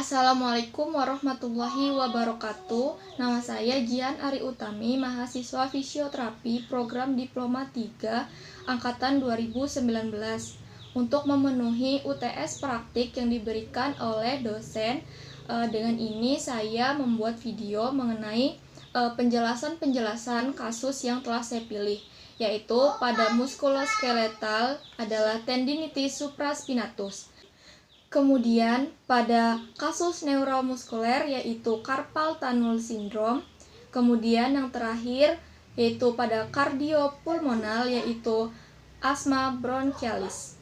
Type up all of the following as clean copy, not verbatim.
Assalamualaikum warahmatullahi wabarakatuh. Nama saya Jian Ari Utami, mahasiswa fisioterapi program Diploma 3 angkatan 2019. Untuk memenuhi UTS praktik yang diberikan oleh dosen, dengan ini saya membuat video mengenai penjelasan-penjelasan kasus yang telah saya pilih, yaitu pada muskuloskeletal adalah tendinitis supraspinatus. Kemudian pada kasus neuromuskuler yaitu carpal tunnel syndrome. Kemudian yang terakhir yaitu pada kardiopulmonal yaitu asma bronchialis.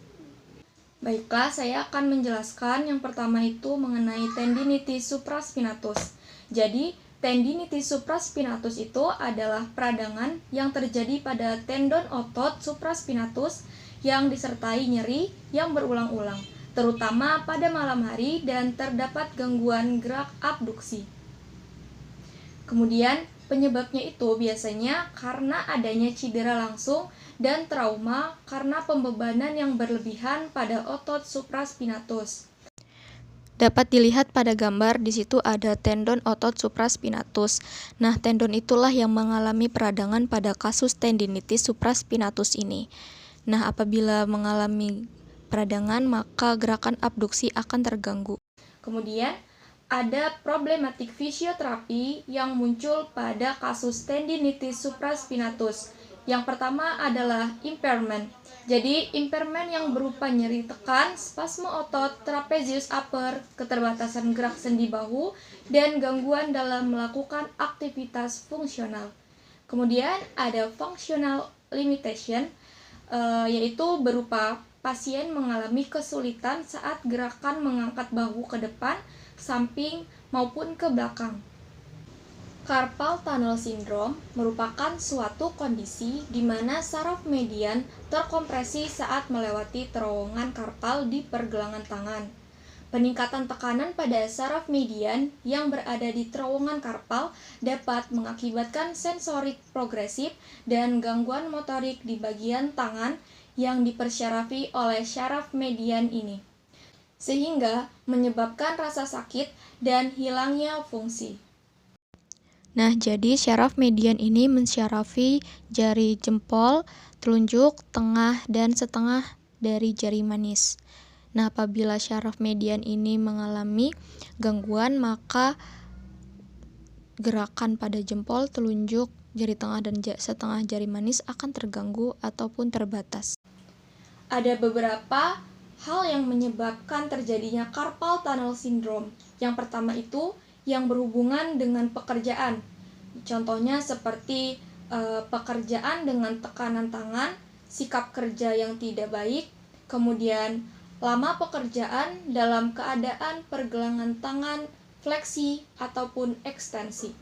Baiklah, saya akan menjelaskan yang pertama itu mengenai tendinitis supraspinatus. Jadi, tendinitis supraspinatus itu adalah peradangan yang terjadi pada tendon otot supraspinatus yang disertai nyeri yang berulang-ulang, terutama pada malam hari dan terdapat gangguan gerak abduksi. Kemudian penyebabnya itu biasanya karena adanya cedera langsung dan trauma karena pembebanan yang berlebihan pada otot supraspinatus. Dapat dilihat pada gambar, di situ ada tendon otot supraspinatus. Nah, tendon itulah yang mengalami peradangan pada kasus tendinitis supraspinatus ini. Nah, apabila mengalami peradangan, maka gerakan abduksi akan terganggu. Kemudian, ada problematik fisioterapi yang muncul pada kasus tendinitis supraspinatus. Yang pertama adalah impairment. Jadi, impairment yang berupa nyeri tekan, spasme otot, trapezius upper, keterbatasan gerak sendi bahu, dan gangguan dalam melakukan aktivitas fungsional. Kemudian, ada functional limitation, yaitu berupa pasien mengalami kesulitan saat gerakan mengangkat bahu ke depan, samping, maupun ke belakang. Carpal tunnel syndrome merupakan suatu kondisi di mana saraf median terkompresi saat melewati terowongan karpal di pergelangan tangan. Peningkatan tekanan pada saraf median yang berada di terowongan karpal dapat mengakibatkan sensorik progresif dan gangguan motorik di bagian tangan yang dipersyarafi oleh syaraf median ini, sehingga menyebabkan rasa sakit dan hilangnya fungsi. Nah, jadi syaraf median ini mensyarafi jari jempol, telunjuk, tengah, dan setengah dari jari manis. Nah, apabila syaraf median ini mengalami gangguan, maka gerakan pada jempol, telunjuk, jari tengah, dan setengah jari manis akan terganggu ataupun terbatas. Ada beberapa hal yang menyebabkan terjadinya carpal tunnel syndrome. Yang pertama itu yang berhubungan dengan pekerjaan. Contohnya seperti pekerjaan dengan tekanan tangan, sikap kerja yang tidak baik, kemudian lama pekerjaan dalam keadaan pergelangan tangan fleksi ataupun ekstensi.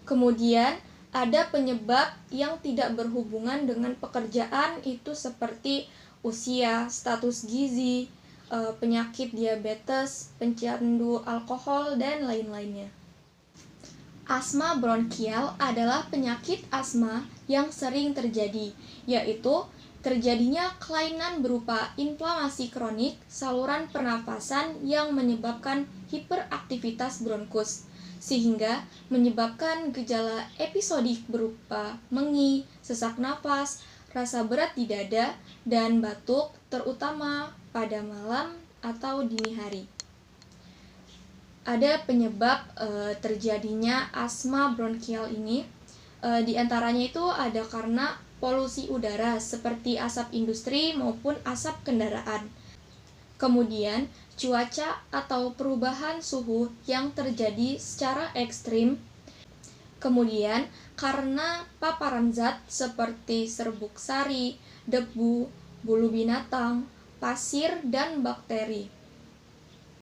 Kemudian ada penyebab yang tidak berhubungan dengan pekerjaan, itu seperti usia, status gizi, penyakit diabetes, pencandu alkohol, dan lain-lainnya. Asma bronkial adalah penyakit asma yang sering terjadi, yaitu terjadinya kelainan berupa inflamasi kronik saluran pernafasan yang menyebabkan hiperaktivitas bronkus, sehingga menyebabkan gejala episodik berupa mengi, sesak napas, rasa berat di dada, dan batuk, terutama pada malam atau dini hari. Ada penyebab terjadinya asma bronkial ini, di antaranya itu ada karena polusi udara seperti asap industri maupun asap kendaraan. Kemudian, cuaca atau perubahan suhu yang terjadi secara ekstrim. Kemudian, karena paparan zat seperti serbuk sari, debu, bulu binatang, pasir, dan bakteri.